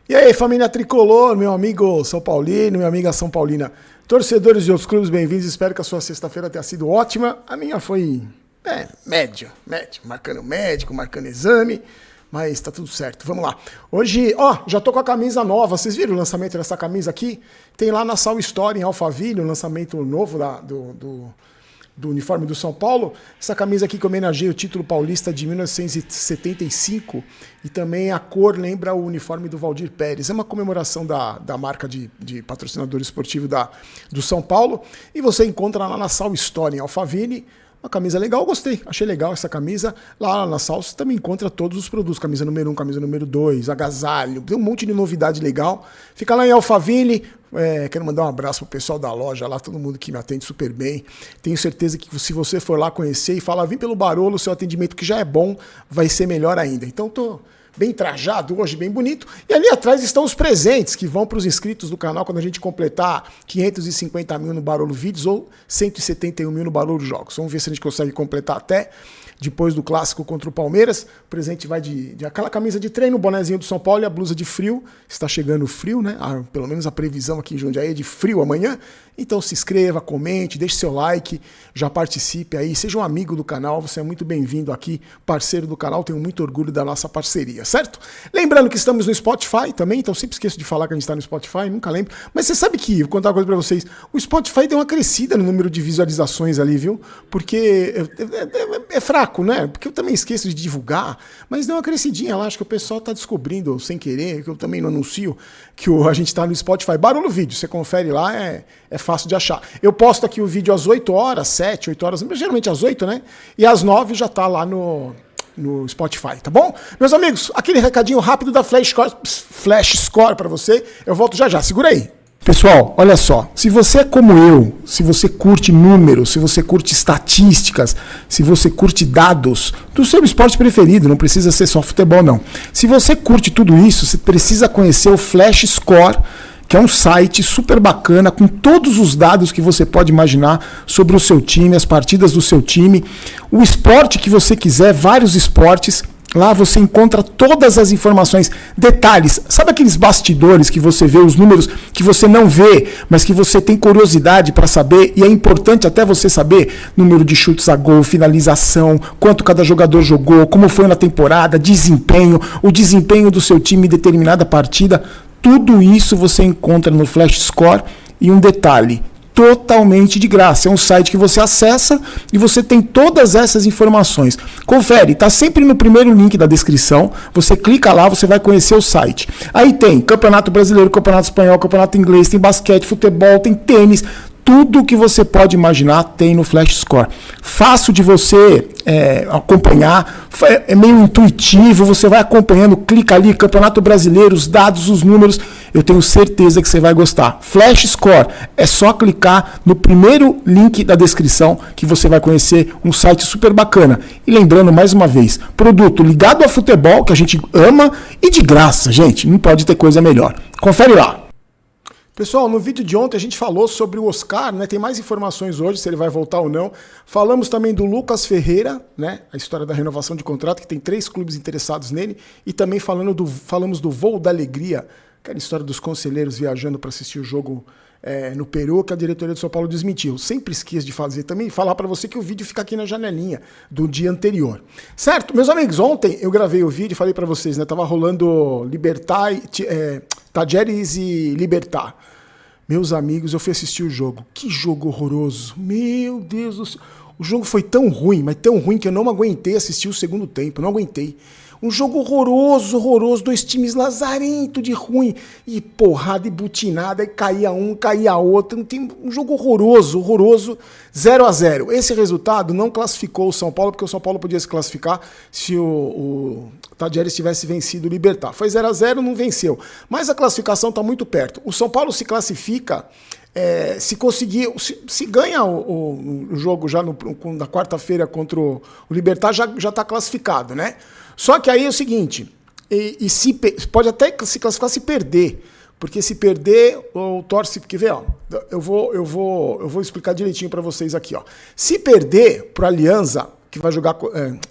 E aí, família tricolor, meu amigo São Paulino, minha amiga São Paulina, torcedores de outros clubes, bem-vindos. Espero que a sua sexta-feira tenha sido ótima. A minha foi médio, marcando médico, marcando exame, mas tá tudo certo. Vamos lá. Hoje, já tô com a camisa nova. Vocês viram o lançamento dessa camisa aqui? Tem lá na Sal Store, em Alphaville, o lançamento novo do uniforme do São Paulo. Essa camisa aqui que homenageia o título paulista de 1975 e também a cor lembra o uniforme do Valdir Pérez. É uma comemoração da marca de patrocinador esportivo do São Paulo e você encontra lá na Sal Store, em Alphaville. Uma camisa legal, gostei, achei legal essa camisa. Lá na Sal você também encontra todos os produtos, camisa número 1, camisa número 2, agasalho, tem um monte de novidade legal. Fica lá em Alphaville. Quero mandar um abraço pro pessoal da loja lá, todo mundo que me atende super bem. Tenho certeza que se você for lá conhecer e falar, vim pelo Barolo, seu atendimento que já é bom, vai ser melhor ainda. Então tô bem trajado hoje, bem bonito. E ali atrás estão os presentes que vão para os inscritos do canal quando a gente completar 550 mil no Barolo Vídeos ou 171 mil no Barolo Jogos. Vamos ver se a gente consegue completar até depois do clássico contra o Palmeiras. O presente vai de aquela camisa de treino, o bonezinho do São Paulo e a blusa de frio. Está chegando frio, né? Pelo menos a previsão aqui em Jundiaí é de frio amanhã. Então se inscreva, comente, deixe seu like, já participe aí, seja um amigo do canal, você é muito bem-vindo aqui, parceiro do canal, tenho muito orgulho da nossa parceria, certo? Lembrando que estamos no Spotify também, então sempre esqueço de falar que a gente está no Spotify, nunca lembro. Mas você sabe que, vou contar uma coisa pra vocês, o Spotify deu uma crescida no número de visualizações ali, viu? Porque é fraco, né? Porque eu também esqueço de divulgar, mas deu uma crescidinha lá, acho que o pessoal tá descobrindo sem querer, que eu também não anuncio, que a gente tá no Spotify. Barulho Vídeo, você confere lá, é fácil de achar. Eu posto aqui o vídeo às 8 horas, 7, 8 horas, geralmente às 8, né? E às 9 já tá lá no Spotify, tá bom? Meus amigos, aquele recadinho rápido da Flash Score para você. Eu volto já, segura aí. Pessoal, olha só, se você é como eu, se você curte números, se você curte estatísticas, se você curte dados do seu esporte preferido, não precisa ser só futebol não. Se você curte tudo isso, você precisa conhecer o Flash Score, que é um site super bacana, com todos os dados que você pode imaginar sobre o seu time, as partidas do seu time, o esporte que você quiser, vários esportes. Lá você encontra todas as informações, detalhes. Sabe aqueles bastidores que você vê, os números que você não vê, mas que você tem curiosidade para saber, e é importante até você saber número de chutes a gol, finalização, quanto cada jogador jogou, como foi na temporada, desempenho, o desempenho do seu time em determinada partida. Tudo isso você encontra no Flash Score. E um detalhe, totalmente de graça. É um site que você acessa e você tem todas essas informações. Confere, está sempre no primeiro link da descrição. Você clica lá, você vai conhecer o site. Aí tem Campeonato Brasileiro, Campeonato Espanhol, Campeonato Inglês, tem basquete, futebol, tem tênis. Tudo que você pode imaginar tem no Flash Score. Fácil de você acompanhar, é meio intuitivo, você vai acompanhando, clica ali, Campeonato Brasileiro, os dados, os números, eu tenho certeza que você vai gostar. Flash Score, é só clicar no primeiro link da descrição que você vai conhecer um site super bacana. E lembrando mais uma vez, produto ligado ao futebol, que a gente ama, e de graça, gente, não pode ter coisa melhor. Confere lá. Pessoal, no vídeo de ontem a gente falou sobre o Oscar, né? Tem mais informações hoje, se ele vai voltar ou não. Falamos também do Lucas Ferreira, né? A história da renovação de contrato, que tem 3 clubes interessados nele. E também falamos do Voo da Alegria, aquela história dos conselheiros viajando para assistir o jogo no Peru, que a diretoria do São Paulo desmentiu. Sempre esqueço de fazer também, falar para você que o vídeo fica aqui na janelinha do dia anterior. Certo? Meus amigos, ontem eu gravei o vídeo e falei para vocês, né? Tava rolando Libertad, Tajeres e Libertad. Meus amigos, eu fui assistir o jogo. Que jogo horroroso. Meu Deus do céu. O jogo foi tão ruim, mas tão ruim que eu não aguentei assistir o segundo tempo. Não aguentei. Um jogo horroroso. 2 times lazarento de ruim. E porrada e butinada. E caía um, caía outro. Um jogo horroroso. 0-0. Esse resultado não classificou o São Paulo, porque o São Paulo podia se classificar se o Tajeres tivesse vencido o Libertad. Foi 0-0, não venceu. Mas a classificação está muito perto. O São Paulo se classifica, se conseguir, se ganha o jogo já na quarta-feira contra o Libertad, já está classificado, né? Só que aí é o seguinte, pode até se classificar se perder. Porque se perder, ou torce, porque vê, ó, eu vou explicar direitinho para vocês aqui, ó. Se perder pro Alianza, que vai jogar,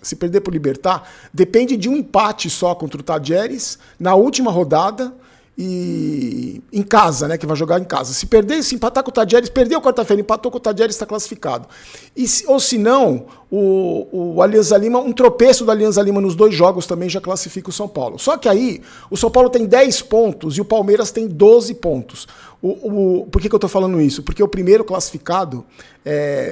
se perder pro Libertad, depende de um empate só contra o Tajeres na última rodada e em casa, né, que vai jogar em casa. Se perder, se empatar com o Tajeres, perdeu quarta-feira, empatou com o Tajeres, está classificado. Ou se não, o Alianza Lima, um tropeço do Alianza Lima nos 2 jogos também já classifica o São Paulo. Só que aí, o São Paulo tem 10 pontos e o Palmeiras tem 12 pontos. Por que eu estou falando isso? Porque o primeiro classificado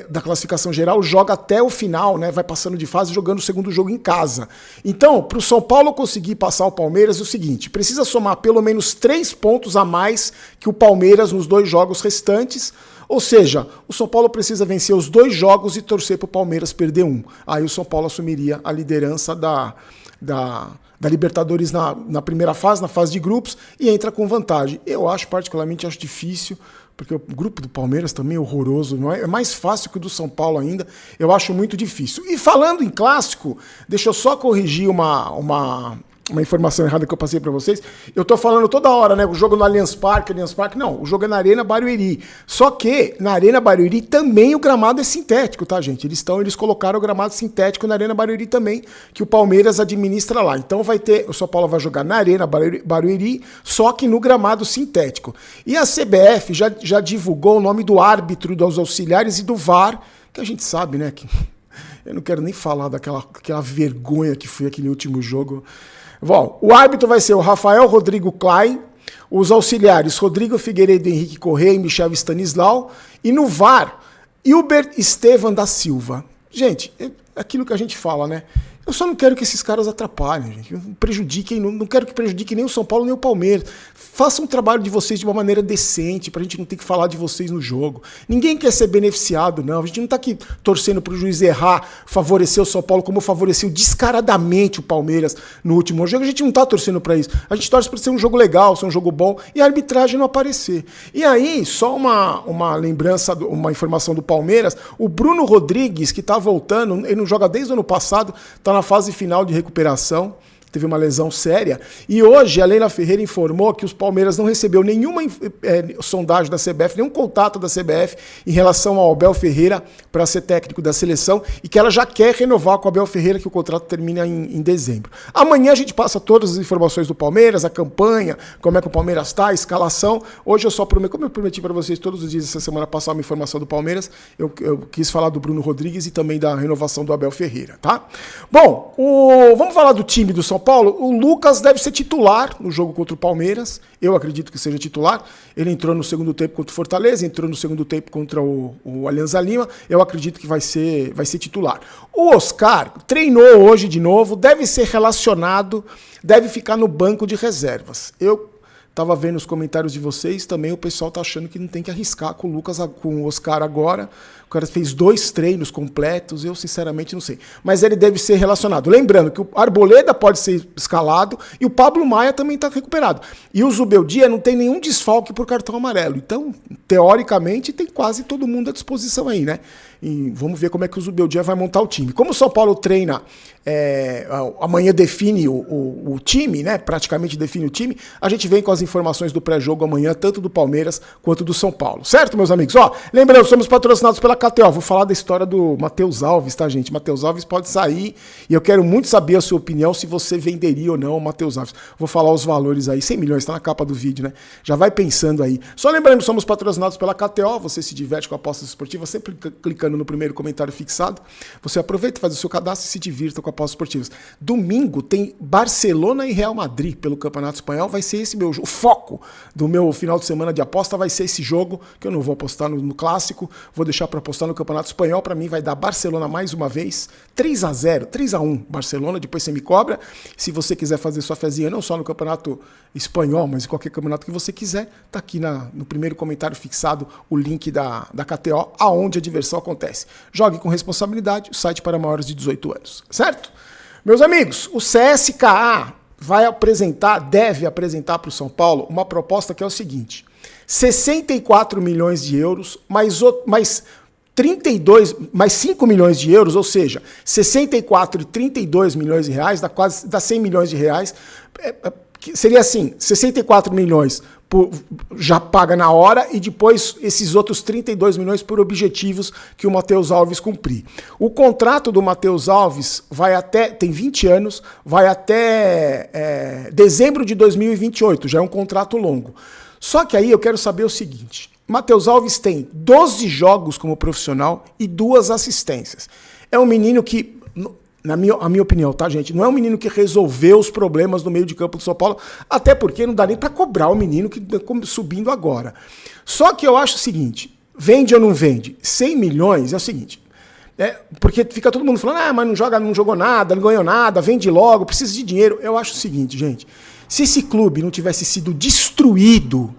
da classificação geral joga até o final, né? Vai passando de fase jogando o segundo jogo em casa. Então, para o São Paulo conseguir passar o Palmeiras, é o seguinte, precisa somar pelo menos 3 pontos a mais que o Palmeiras nos 2 jogos restantes. Ou seja, o São Paulo precisa vencer os 2 jogos e torcer para o Palmeiras perder um. Aí o São Paulo assumiria a liderança da Libertadores na primeira fase, na fase de grupos, e entra com vantagem. Eu particularmente acho difícil, porque o grupo do Palmeiras também é horroroso, não é? É mais fácil que o do São Paulo ainda, eu acho muito difícil. E falando em clássico, deixa eu só corrigir uma informação errada que eu passei para vocês. Eu tô falando toda hora, né? O jogo no Allianz Parque, não, o jogo é na Arena Barueri. Só que na Arena Barueri também o gramado é sintético, tá, gente? Eles colocaram o gramado sintético na Arena Barueri também, que o Palmeiras administra lá. Então o São Paulo vai jogar na Arena Barueri, só que no gramado sintético. E a CBF já divulgou o nome do árbitro, dos auxiliares e do VAR, que a gente sabe, né? Que eu não quero nem falar daquela vergonha que foi aquele último jogo. Bom, o árbitro vai ser o Rafael Rodrigo Klein, os auxiliares Rodrigo Figueiredo, Henrique Corrêa e Michel Stanislau, e no VAR, Hilbert Estevan da Silva. Gente, é aquilo que a gente fala, né? Eu só não quero que esses caras atrapalhem, gente. Prejudiquem, não quero que prejudique nem o São Paulo nem o Palmeiras. Façam o trabalho de vocês de uma maneira decente, pra gente não ter que falar de vocês no jogo. Ninguém quer ser beneficiado, não. A gente não tá aqui torcendo pro juiz errar, favorecer o São Paulo como favoreceu descaradamente o Palmeiras no último jogo. A gente não tá torcendo pra isso. A gente torce pra ser um jogo legal, ser um jogo bom e a arbitragem não aparecer. E aí, só uma lembrança, uma informação do Palmeiras, o Bruno Rodrigues, que tá voltando, ele não joga desde o ano passado, tá na fase final de recuperação, teve uma lesão séria, e hoje a Leila Ferreira informou que os Palmeiras não recebeu nenhuma sondagem da CBF, nenhum contato da CBF em relação ao Abel Ferreira para ser técnico da seleção, e que ela já quer renovar com o Abel Ferreira, que o contrato termina em dezembro. Amanhã a gente passa todas as informações do Palmeiras, a campanha, como é que o Palmeiras está, a escalação. Hoje eu só prometo, como eu prometi para vocês todos os dias essa semana passar uma informação do Palmeiras, eu quis falar do Bruno Rodrigues e também da renovação do Abel Ferreira, tá? Bom, vamos falar do time do São Paulo. O Lucas deve ser titular no jogo contra o Palmeiras. Eu acredito que seja titular. Ele entrou no segundo tempo contra o Fortaleza, entrou no segundo tempo contra o Alianza Lima. Eu acredito que vai ser titular. O Oscar treinou hoje de novo, deve ser relacionado, deve ficar no banco de reservas. Eu estava vendo os comentários de vocês, também o pessoal está achando que não tem que arriscar com o Oscar agora. O cara fez 2 treinos completos, eu sinceramente não sei. Mas ele deve ser relacionado. Lembrando que o Arboleda pode ser escalado e o Pablo Maia também está recuperado. E o Zubeldia não tem nenhum desfalque por cartão amarelo. Então, teoricamente, tem quase todo mundo à disposição aí, né? E vamos ver como é que o Zubeldia vai montar o time. Como o São Paulo treina, amanhã define o time, né? Praticamente define o time, a gente vem com as informações do pré-jogo amanhã, tanto do Palmeiras quanto do São Paulo. Certo, meus amigos? Ó, lembrando, somos patrocinados pela KTO. Vou falar da história do Matheus Alves, tá, gente? Matheus Alves pode sair e eu quero muito saber a sua opinião se você venderia ou não o Matheus Alves. Vou falar os valores aí, 100 milhões, tá na capa do vídeo, né? Já vai pensando aí. Só lembrando, somos patrocinados pela KTO, você se diverte com apostas esportivas, sempre clicando no primeiro comentário fixado. Você aproveita, faz o seu cadastro e se divirta com apostas esportivas. Domingo tem Barcelona e Real Madrid pelo Campeonato Espanhol, vai ser esse meu jogo. O foco do meu final de semana de aposta vai ser esse jogo, que eu não vou apostar no clássico, vou deixar para apostar no Campeonato Espanhol. Para mim vai dar Barcelona mais uma vez, 3-0, 3-1 Barcelona, depois você me cobra. Se você quiser fazer sua fezinha, não só no Campeonato Espanhol, mas em qualquer campeonato que você quiser, tá aqui no primeiro comentário fixado o link da KTO, aonde a diversão acontece. Jogue com responsabilidade, o site para maiores de 18 anos, certo? Meus amigos, o CSKA deve apresentar para o São Paulo uma proposta que é o seguinte: 64 milhões de euros, mais 5 milhões de euros, ou seja, 64 e 32 milhões de reais, dá 100 milhões de reais, seria assim, 64 milhões já paga na hora e depois esses outros 32 milhões por objetivos que o Matheus Alves cumprir. O contrato do Matheus Alves tem 20 anos, vai até dezembro de 2028, já é um contrato longo. Só que aí eu quero saber o seguinte, Matheus Alves tem 12 jogos como profissional e 2 assistências. É um menino que, a minha opinião, tá, gente? Não é um menino que resolveu os problemas no meio de campo do São Paulo, até porque não dá nem para cobrar o menino que subindo agora. Só que eu acho o seguinte, vende ou não vende? 100 milhões é o seguinte, porque fica todo mundo falando, mas não jogou nada, não ganhou nada, vende logo, precisa de dinheiro. Eu acho o seguinte, gente, se esse clube não tivesse sido destruído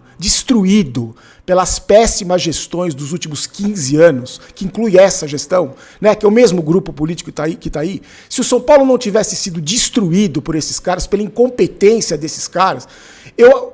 pelas péssimas gestões dos últimos 15 anos, que inclui essa gestão, né, que é o mesmo grupo político que está aí, se o São Paulo não tivesse sido destruído por esses caras, pela incompetência desses caras,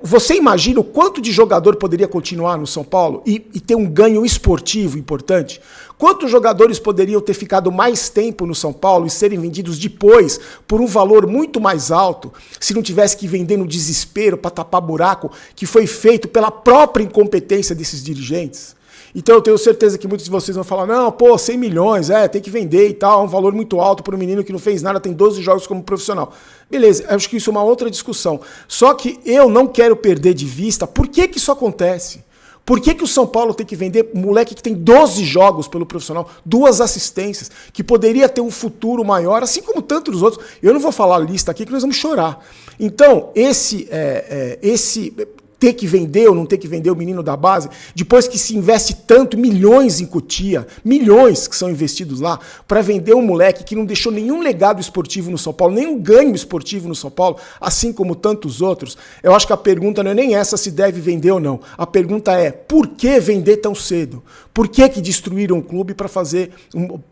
você imagina o quanto de jogador poderia continuar no São Paulo e ter um ganho esportivo importante? Quantos jogadores poderiam ter ficado mais tempo no São Paulo e serem vendidos depois por um valor muito mais alto, se não tivesse que vender no desespero para tapar buraco que foi feito pela própria incompetência desses dirigentes? Então eu tenho certeza que muitos de vocês vão falar, não, 100 milhões, tem que vender e tal, é um valor muito alto para um menino que não fez nada, tem 12 jogos como profissional. Beleza, acho que isso é uma outra discussão. Só que eu não quero perder de vista por que isso acontece. Por que o São Paulo tem que vender um moleque que tem 12 jogos pelo profissional, 2 assistências, que poderia ter um futuro maior, assim como tantos outros? Eu não vou falar a lista aqui que nós vamos chorar. Então, esse ter que vender ou não ter que vender o menino da base, depois que se investe tanto, milhões em Cotia, milhões que são investidos lá, para vender um moleque que não deixou nenhum legado esportivo no São Paulo, nenhum ganho esportivo no São Paulo, assim como tantos outros, eu acho que a pergunta não é nem essa se deve vender ou não. A pergunta é, por que vender tão cedo? Por que destruíram o clube para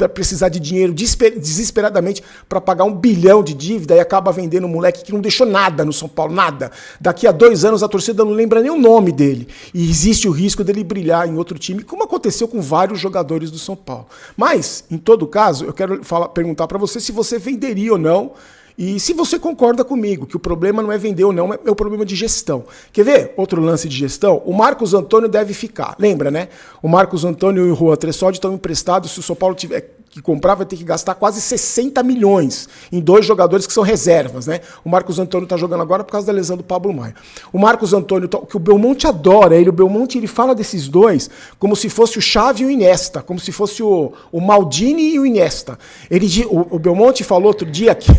precisar de dinheiro desesperadamente para pagar 1 bilhão de dívida e acaba vendendo um moleque que não deixou nada no São Paulo, nada. Daqui a 2 anos a torcida não lembra nem o nome dele. E existe o risco dele brilhar em outro time, como aconteceu com vários jogadores do São Paulo. Mas, em todo caso, eu quero perguntar para você se você venderia ou não, e se você concorda comigo, que o problema não é vender ou não, é o problema de gestão. Quer ver outro lance de gestão? O Marcos Antônio deve ficar. Lembra, né? O Marcos Antônio e o Juan Tressode estão emprestados. Se o São Paulo tiver que comprar, vai ter que gastar quase 60 milhões em 2 jogadores que são reservas, né? O Marcos Antônio está jogando agora por causa da lesão do Pablo Maia. O Marcos Antônio, que o Belmonte adora ele, o Belmonte ele fala desses dois como se fosse o Xavi e o Iniesta, como se fosse o Maldini e o Iniesta. O Belmonte falou outro dia que...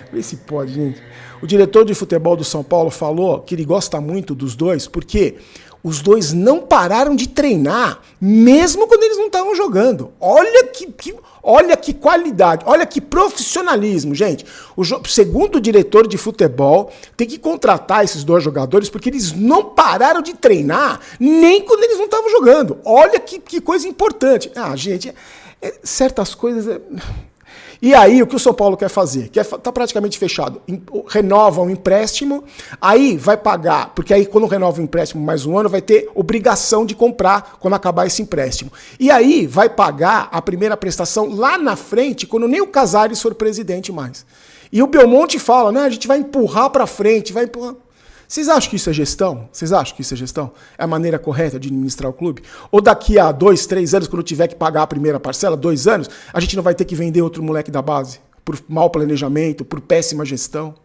Vê se pode, gente. O diretor de futebol do São Paulo falou que ele gosta muito dos dois, porque os dois não pararam de treinar, mesmo quando eles não estavam jogando. Olha que qualidade, olha que profissionalismo, gente. Segundo o diretor de futebol, tem que contratar esses 2 jogadores, porque eles não pararam de treinar, nem quando eles não estavam jogando. Olha que coisa importante. Gente, certas coisas... E aí, o que o São Paulo quer fazer? Está praticamente fechado. Renova um empréstimo, aí vai pagar, porque aí quando renova o empréstimo mais 1 ano, vai ter obrigação de comprar quando acabar esse empréstimo. E aí vai pagar a primeira prestação lá na frente, quando nem o Casares for presidente mais. E o Belmonte fala, né, a gente vai empurrar para frente, vai empurrar... Vocês acham que isso é gestão? Vocês acham que isso é gestão? É a maneira correta de administrar o clube? Ou daqui a 2, 3 anos, quando tiver que pagar a primeira parcela, 2 anos, a gente não vai ter que vender outro moleque da base? Por mau planejamento, por péssima gestão?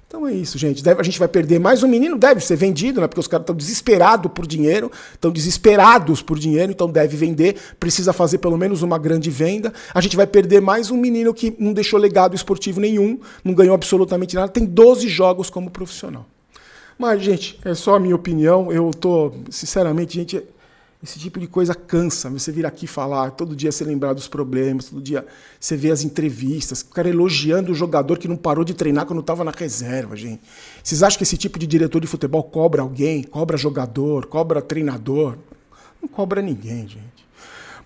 Então é isso, gente. A gente vai perder mais um menino, deve ser vendido, né? Porque os caras estão desesperados por dinheiro, então deve vender, precisa fazer pelo menos uma grande venda. A gente vai perder mais um menino que não deixou legado esportivo nenhum, não ganhou absolutamente nada, tem 12 jogos como profissional. Mas, gente, é só a minha opinião. Eu tô, sinceramente, gente, esse tipo de coisa cansa. Você vir aqui falar, todo dia você lembrar dos problemas, todo dia você vê as entrevistas, o cara elogiando o jogador que não parou de treinar quando estava na reserva, gente. Vocês acham que esse tipo de diretor de futebol cobra alguém? Cobra jogador? Cobra treinador? Não cobra ninguém, gente.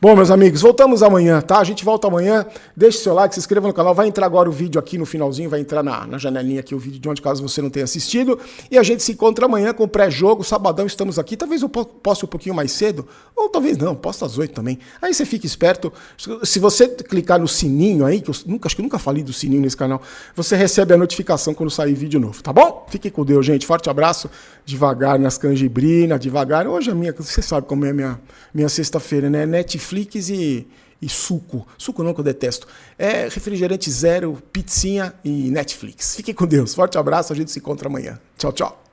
Bom, meus amigos, voltamos amanhã, tá? A gente volta amanhã. Deixe seu like, se inscreva no canal. Vai entrar agora o vídeo aqui no finalzinho, vai entrar na janelinha aqui o vídeo de onde, caso você não tenha assistido. E a gente se encontra amanhã com o pré-jogo. Sabadão estamos aqui. Talvez eu poste um pouquinho mais cedo, ou talvez não, posto às 8 também. Aí você fica esperto. Se você clicar no sininho aí, que acho que eu nunca falei do sininho nesse canal, você recebe a notificação quando sair vídeo novo, tá bom? Fique com Deus, gente. Forte abraço. Devagar nas canjibrinas, devagar. Hoje a minha, você sabe como é a minha sexta-feira, né? Netflix e suco. Suco não, que eu detesto. É refrigerante zero, pizzinha e Netflix. Fique com Deus. Forte abraço, a gente se encontra amanhã. Tchau, tchau.